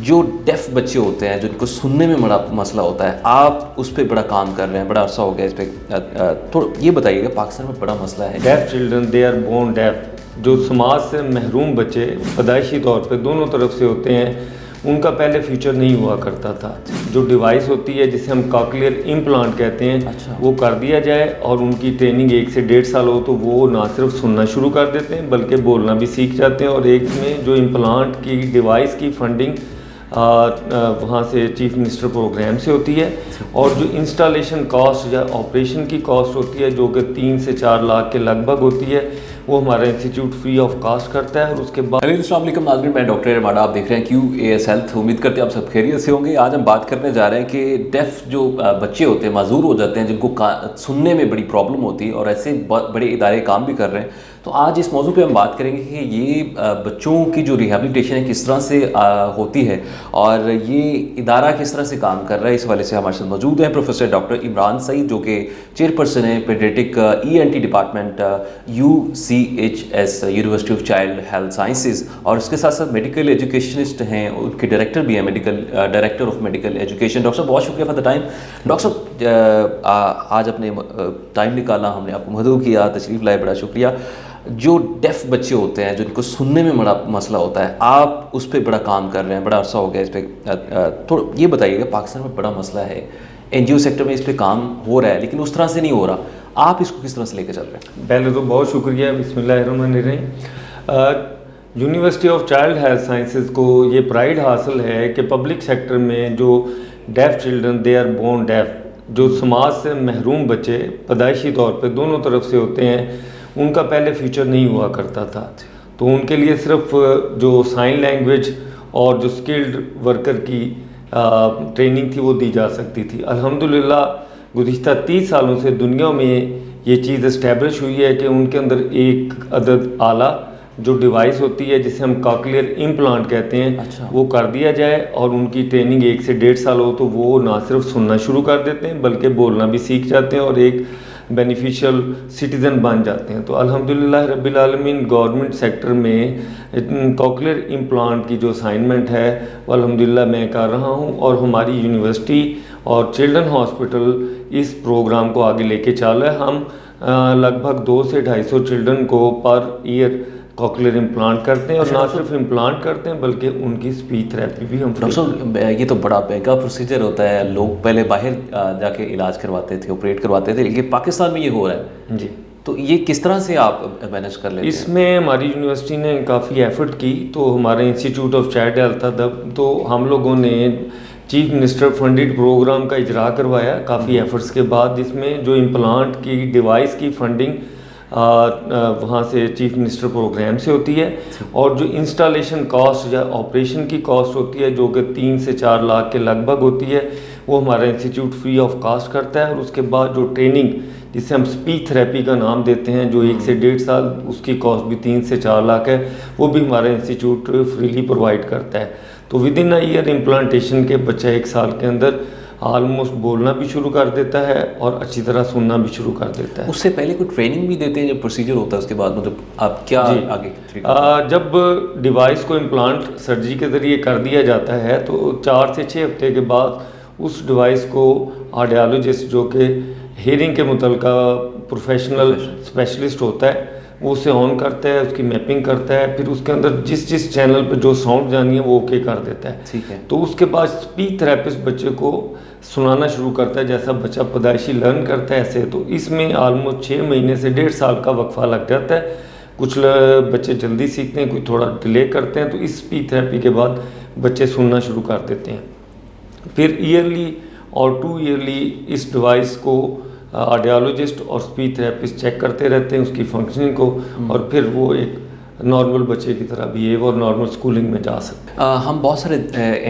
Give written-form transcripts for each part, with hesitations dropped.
जो डेफ बच्चे होते हैं जिनको सुनने में बड़ा मसला होता है, आप उस पर बड़ा काम कर रहे हैं, बड़ा अरसा हो गया इस पर, थोड़ा ये बताइएगा। पाकिस्तान में बड़ा मसला है deaf children, they are born deaf. जो समाज से महरूम बच्चे पैदाइशी तौर पे दोनों तरफ से होते हैं, उनका पहले फ्यूचर नहीं हुआ करता था। जो डिवाइस होती है जिसे हम कॉकलियर इम्प्लांट कहते हैं, अच्छा। वो कर दिया जाए और उनकी ट्रेनिंग 1 से 1.5 साल हो तो वो ना सिर्फ सुनना शुरू कर देते हैं बल्कि बोलना भी सीख जाते हैं। और एक में जो इम्प्लांट की डिवाइस की फंडिंग वहाँ से चीफ मिनिस्टर प्रोग्राम से होती है, और जो इंस्टॉलेशन कॉस्ट या ऑपरेशन की कॉस्ट होती है जो कि 3 से 4 लाख के लगभग होती है, वो हमारा इंस्टीट्यूट फ्री ऑफ कॉस्ट करता है। और उसके बाद अस्सलाम वालेकुम नाज़रीन, मैं डॉक्टर रमाडा, आप देख रहे हैं QAS हेल्थ। उम्मीद करते हैं आप सब खैरियत से होंगे। आज हम बात करने जा रहे हैं कि डेफ जो बच्चे होते हैं, माजूर हो जाते हैं, जिनको सुनने में बड़ी प्रॉब्लम होती है और ऐसे बड़े इदारे काम भी कर रहे हैं। तो आज इस मौजू पे हम बात करेंगे कि ये बच्चों की जो रिहेबिलिटेशन है किस तरह से होती है और ये इदारा किस तरह से काम कर रहा है। इस वाले से हमारे साथ मौजूद हैं प्रोफेसर डॉक्टर इमरान सईद, जो कि चेयरपर्सन है paediatric ENT department UCHS university of child health sciences, और उसके साथ साथ मेडिकल एजुकेशनिस्ट हैं, उनके डायरेक्टर भी हैं, medical director of medical education. Doctor साहब बहुत शुक्रिया फॉर द टाइम। डॉक्टर साहब आज अपने टाइम निकाला, हमने आपको मदद किया, तशरीफ़ लाए, बड़ा शुक्रिया। जो डेफ बच्चे होते हैं जिनको सुनने में बड़ा मसला होता है, आप उस पर बड़ा काम कर रहे हैं, बड़ा अरसा हो गया इस पर, थोड़ा ये बताइएगा। पाकिस्तान में बड़ा मसला है, NGO सेक्टर में इस पर काम हो रहा है लेकिन उस तरह से नहीं हो रहा, आप इसको किस तरह से लेकर चल रहे हैं? पहले तो बहुत शुक्रिया, बिस्मिल्लाहिर्रहमानिर्रहीम। University of child health sciences को ये प्राइड हासिल है कि पब्लिक सेक्टर में जो deaf children, they are born deaf, जो समाज से महरूम बच्चे पैदाइशी तौर पे दोनों तरफ से होते हैं, उनका पहले फ्यूचर नहीं हुआ करता था। तो उनके लिए सिर्फ जो साइन लैंग्वेज और जो स्किल्ड वर्कर की ट्रेनिंग थी वो दी जा सकती थी। अल्हम्दुलिल्लाह गुज़िश्ता 30 सालों से दुनिया में ये चीज़ इस्टेब्लिश हुई है कि उनके अंदर एक अदद आला जो डिवाइस होती है जिसे हम कॉकलियर इम्प्लांट कहते हैं, अच्छा। वो कर दिया जाए और उनकी ट्रेनिंग 1 से 1.5 साल हो तो वो ना सिर्फ सुनना शुरू कर देते हैं बल्कि बोलना भी सीख जाते हैं और एक बेनिफिशियल सिटीज़न बन जाते हैं। तो अल्हम्दुलिल्लाह रब्बिल आलमीन गवर्नमेंट सेक्टर में कॉकलियर इम्प्लांट की जो असाइनमेंट है वो अल्हम्दुलिल्लाह मैं कर रहा हूँ, और हमारी यूनिवर्सिटी और चिल्ड्रन हॉस्पिटल इस प्रोग्राम को आगे लेके चल रहा है। हम लगभग 200 से 250 चिल्ड्रन को पर ईयर कॉकलियर इम्प्लांट करते हैं, और ना सिर्फ इम्प्लांट करते हैं बल्कि उनकी स्पीच थेरेपी भी हम। डॉक्टर साहब ये तो बड़ा महंगा प्रोसीजर होता है, लोग पहले बाहर जाके इलाज करवाते थे, ऑपरेट करवाते थे, लेकिन पाकिस्तान में ये हो रहा है जी। तो ये किस तरह से आप मैनेज कर लेते हैं? इसमें हमारी यूनिवर्सिटी ने काफ़ी एफर्ट की। तो हमारे इंस्टीट्यूट ऑफ चाइल्ड हेल्थ था, तो हम लोगों ने चीफ मिनिस्टर फंडेड प्रोग्राम का इजरा करवाया काफ़ी एफर्ट्स के बाद, जिसमें जो इम्प्लांट की डिवाइस की फंडिंग वहाँ से चीफ मिनिस्टर प्रोग्राम से होती है, और जो इंस्टॉलेशन कॉस्ट या ऑपरेशन की कॉस्ट होती है जो कि 3 से 4 लाख के लगभग होती है, वो हमारा इंस्टीट्यूट फ्री ऑफ कॉस्ट करता है। और उसके बाद जो ट्रेनिंग जिसे हम स्पीच थेरेपी का नाम देते हैं, जो 1 से 1.5 साल, उसकी कॉस्ट भी 3 से 4 लाख है, वो भी हमारा इंस्टीट्यूट फ्रीली प्रोवाइड करता है। तो with in a year implantation के बच्चा 1 साल के अंदर ऑलमोस्ट बोलना भी शुरू कर देता है और अच्छी तरह सुनना भी शुरू कर देता है। उससे पहले कोई ट्रेनिंग भी देते हैं जब प्रोसीजर होता है उसके बाद, मतलब आप क्या आगे? जब डिवाइस को इम्प्लांट सर्जरी के ज़रिए कर दिया जाता है तो 4 से 6 हफ्ते के बाद उस डिवाइस को ऑडियोलॉजिस्ट, जो कि हेयरिंग के मुतल्लिका प्रोफेशनल स्पेशलिस्ट होता है, वो उसे ऑन करता है, उसकी मैपिंग करता है, फिर उसके अंदर जिस जिस चैनल पे जो साउंड जानी है वो ओके कर देता है। ठीक है। तो उसके बाद स्पीच थेरेपिस्ट बच्चे को सुनाना शुरू करता है, जैसा बच्चा पैदाइशी लर्न करता है ऐसे। तो इसमें ऑलमोस्ट 6 महीने से 1.5 साल का वक्फा लग जाता है। कुछ बच्चे जल्दी सीखते हैं, कोई थोड़ा डिले करते हैं। तो इस स्पीच थेरेपी के बाद बच्चे सुनना शुरू कर देते हैं। फिर ईयरली और 2 ईयरली इस डिवाइस को ऑडियोलॉजिस्ट और स्पीच थेरेपिस्ट चेक करते रहते हैं उसकी फंक्शनिंग को, और फिर वो एक नॉर्मल बच्चे की तरह बिहेव और नॉर्मल स्कूलिंग में जा सकते हैं। हम बहुत सारे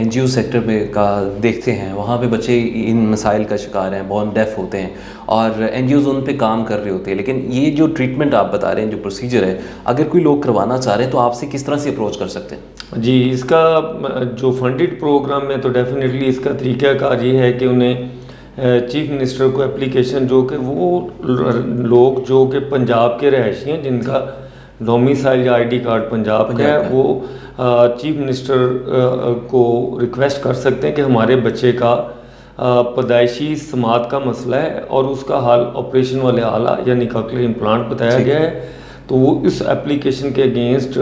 NGO सेक्टर में का देखते हैं, वहाँ पे बच्चे इन मसाइल का शिकार हैं, बोर्न डेफ होते हैं और NGOs उन पे काम कर रहे होते हैं। लेकिन ये जो ट्रीटमेंट आप बता रहे हैं, जो प्रोसीजर है, अगर कोई लोग करवाना चाह रहे हैं तो आपसे किस तरह से अप्रोच कर सकते हैं? जी, इसका जो फंडेड प्रोग्राम में तो डेफिनेटली इसका तरीक़ाकार ये है कि उन्हें चीफ मिनिस्टर को एप्लीकेशन, जो कि वो लोग जो कि पंजाब के रहायशी हैं जिनका डोमिसाइल या आईडी कार्ड पंजाब का है, वो चीफ मिनिस्टर को रिक्वेस्ट कर सकते हैं कि हमारे बच्चे का पैदाइशी समात का मसला है और उसका हाल ऑपरेशन वाले आला यानी कॉकलियर इम्प्लांट बताया गया है। तो वो इस एप्लीकेशन के अगेंस्ट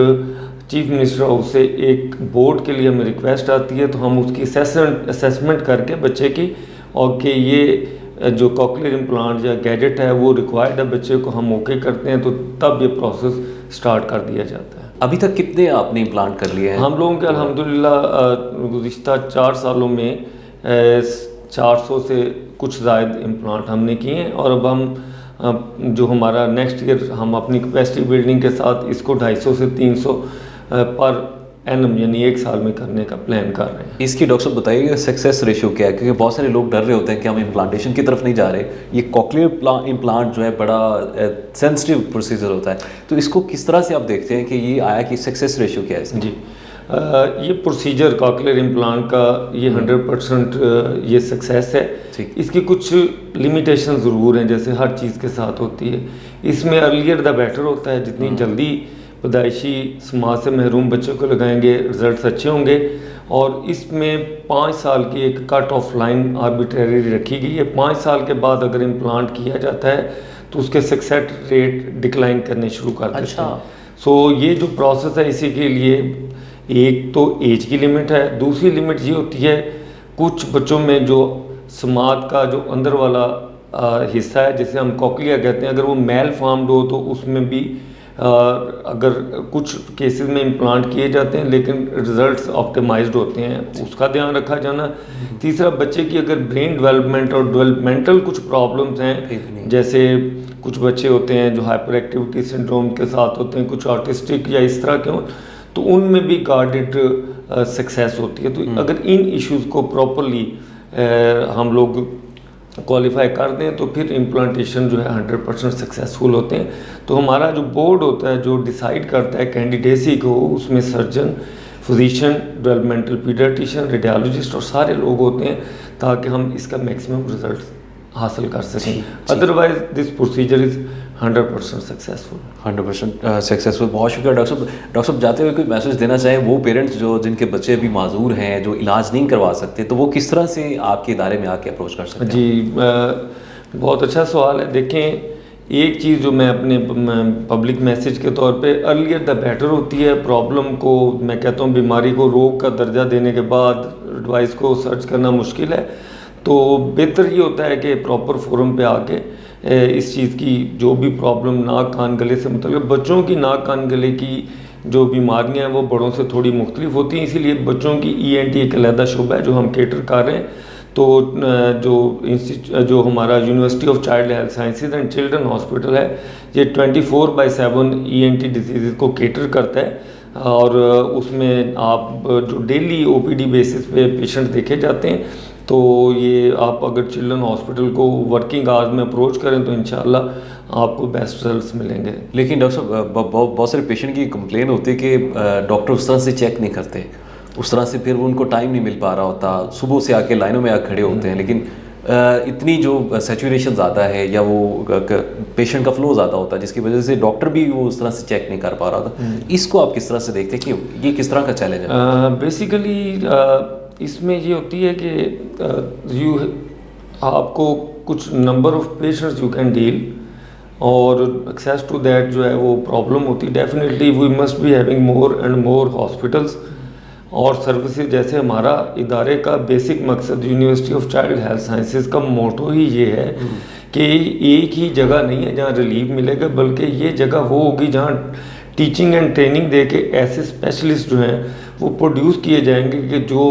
चीफ मिनिस्टर ऑफ से एक बोर्ड के लिए हमें रिक्वेस्ट आती है, तो हम उसकी असेसमेंट करके बच्चे की, और कि ये जो कॉकलियर इम्प्लांट या गैजेट है वो रिक्वायर्ड है बच्चे को, हम ओके करते हैं, तो तब ये प्रोसेस स्टार्ट कर दिया जाता है। अभी तक कितने आपने इम्प्लांट कर लिए हैं? हम लोगों के अल्हम्दुलिल्लाह गुज़िश्ता 4 सालों में 400 से कुछ ज़ायद इम्प्लांट हमने किए हैं, और अब हम जो हमारा नेक्स्ट ईयर हम अपनी कैपेसिटी बिल्डिंग के साथ इसको 250 से 300 पर एनम यानी 1 साल में करने का प्लान कर रहे हैं। इसकी डॉक्टर साहब बताइए सक्सेस रेशियो क्या है, क्योंकि बहुत सारे लोग डर रहे होते हैं कि हम इम्प्लांटेशन की तरफ नहीं जा रहे। ये कॉकलियर इम्प्लांट जो है बड़ा सेंसिटिव प्रोसीजर होता है, तो इसको किस तरह से आप देखते हैं कि ये आया कि सक्सेस रेशियो क्या है इसका? जी, ये प्रोसीजर कॉकलियर इम्प्लांट का ये 100% ये सक्सेस है। इसकी कुछ लिमिटेशन ज़रूर हैं, जैसे हर चीज़ के साथ होती है। इसमें अर्लियर द बेटर होता है, जितनी जल्दी पैदाइशी समाज से महरूम बच्चों को लगाएंगे रिजल्ट्स अच्छे होंगे। और इसमें 5 साल की एक कट ऑफ लाइन आर्बिट्रेरी रखी गई है। 5 साल के बाद अगर इम्प्लांट किया जाता है तो उसके सक्सेस रेट डिक्लाइन करने शुरू कर देते हैं। सो ये जो प्रोसेस है, इसी के लिए एक तो एज की लिमिट है, दूसरी लिमिट ये होती है कुछ बच्चों में जो समात का जो अंदर वाला हिस्सा है जिसे हम कॉकलिया कहते हैं, अगर वो मेल फॉर्म्ड हो तो उसमें भी अगर कुछ केसेस में इम्प्लांट किए जाते हैं लेकिन रिजल्ट्स ऑप्टिमाइज्ड होते हैं, उसका ध्यान रखा जाना। तीसरा, बच्चे की अगर ब्रेन डेवलपमेंट और डेवलपमेंटल कुछ प्रॉब्लम्स हैं, जैसे कुछ बच्चे होते हैं जो हाइपर एक्टिविटी सिंड्रोम के साथ होते हैं, कुछ ऑटिस्टिक या इस तरह के हों, तो उनमें भी गार्डेड सक्सेस होती है। तो अगर इन इश्यूज़ को प्रॉपरली हम लोग क्वालिफाई कर दें तो फिर इम्प्लांटेशन जो है 100% सक्सेसफुल होते हैं। तो हमारा जो बोर्ड होता है जो डिसाइड करता है कैंडिडेसी को, उसमें surgeon, physician, developmental paediatrician, radiologist और सारे लोग होते हैं, ताकि हम इसका मैक्सिमम रिजल्ट हासिल कर सकें। Otherwise this procedure is 100% successful. 100% successful. बहुत शुक्रिया डॉक्टर साहब। डॉक्टर साहब, जाते हुए कोई मैसेज देना चाहें वो पेरेंट्स जो जिनके बच्चे अभी माजूर हैं, जो इलाज नहीं करवा सकते, तो वो किस तरह से आपके इदारे में आके अप्रोच कर सकते हैं? जी, बहुत अच्छा सवाल है। देखें, एक चीज़ जो मैं अपने पब्लिक मैसेज के तौर पे अर्लियर द बेटर होती है। प्रॉब्लम को मैं कहता हूँ बीमारी को रोग का दर्जा देने के बाद एडवाइस को सर्च करना मुश्किल है, तो बेहतर ये होता है कि प्रॉपर फोरम पे आके इस चीज़ की जो भी प्रॉब्लम नाक कान गले से मतलब बच्चों की नाक कान गले की जो बीमारियां हैं वो बड़ों से थोड़ी मुख्तलिफ होती हैं, इसीलिए बच्चों की ENT एक अलहदा शुबा है जो हम केटर कर रहे हैं। तो जो हमारा university of child health sciences and children hospital है, ये 24/7 ENT डिजीज़ को केटर करता है, और उसमें आप जो डेली OPD बेसिस पे पेशेंट देखे जाते हैं, तो ये आप अगर चिल्ड्रन हॉस्पिटल को वर्किंग आवर्स में अप्रोच करें तो इंशाल्लाह आपको बेस्ट रिजल्ट्स मिलेंगे। लेकिन डॉक्टर साहब, बहुत सारे पेशेंट की कंप्लेन होती है कि डॉक्टर उस तरह से चेक नहीं करते, उस तरह से फिर उनको टाइम नहीं मिल पा रहा होता, सुबह से आके लाइनों में आके खड़े होते हैं, लेकिन इतनी जो सैचुरेशन ज़्यादा है या वो पेशेंट का फ्लो ज़्यादा होता है जिसकी वजह से डॉक्टर भी वो उस तरह से चेक नहीं कर पा रहा था। इसको आप किस तरह से देखते हैं कि ये किस तरह का चैलेंज है? बेसिकली इसमें ये होती है कि आपको कुछ number of patients you can deal, और एक्सेस टू दैट जो है वो प्रॉब्लम होती है। Definitely we must be having more and more hospitals और सर्विसेज। जैसे हमारा इदारे का बेसिक मकसद university of child health sciences का मोटो ही ये है कि एक ही जगह नहीं है जहाँ रिलीफ मिलेगा, बल्कि ये जगह वो होगी जहाँ टीचिंग एंड ट्रेनिंग दे के ऐसे स्पेशलिस्ट जो हैं वो प्रोड्यूस किए जाएंगे कि जो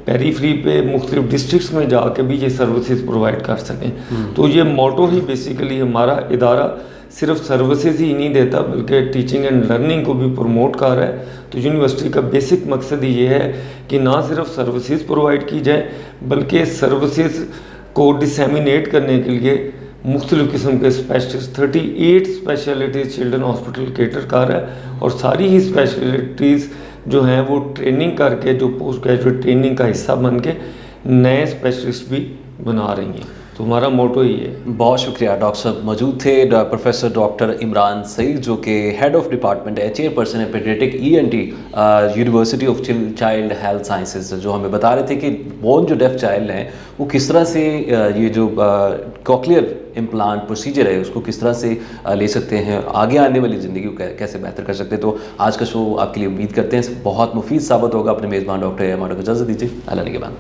पेरीफ्री पे मुख्तलिफ डिस्ट्रिक्ट्स में जाके भी ये सर्विसेज प्रोवाइड कर सकें। तो ये मोटो ही बेसिकली हमारा इदारा सिर्फ सर्विसेज ही नहीं देता बल्कि टीचिंग एंड लर्निंग को भी प्रमोट कर रहा है। तो यूनिवर्सिटी का बेसिक मकसद ये है कि ना सिर्फ सर्विसेज प्रोवाइड की जाए बल्कि सर्विसेज को डिसेमिनेट करने के लिए मुख्तलिफ़ किस्म के specialist 38 specialities children hospital cater कर रहा है, और सारी ही स्पेशलिटीज़ जो हैं वो ट्रेनिंग करके जो पोस्ट ग्रेजुएट ट्रेनिंग का हिस्सा बन के नए स्पेशलिस्ट भी बना रही हैं। तो हमारा मोटो ही है। बहुत शुक्रिया डॉक्टर साहब। मौजूद थे प्रोफेसर डॉक्टर इमरान सईद, जो कि हेड ऑफ डिपार्टमेंट है, चेयरपर्सन है paediatric ENT university of child health sciences, जो हमें बता रहे थे कि बोन जो डेफ चाइल्ड हैं वो किस तरह से ये जो कॉक्लियर इम्प्लांट प्रोसीजर है उसको किस तरह से ले सकते हैं, आगे आने वाली ज़िंदगी को कैसे बेहतर कर सकते हैं। तो आज का शो आपके लिए उम्मीद करते हैं बहुत मुफीद साबित होगा। अपने मेज़बान डॉक्टर एम को इजाज़त दीजिए। अल्लाह निगहबान।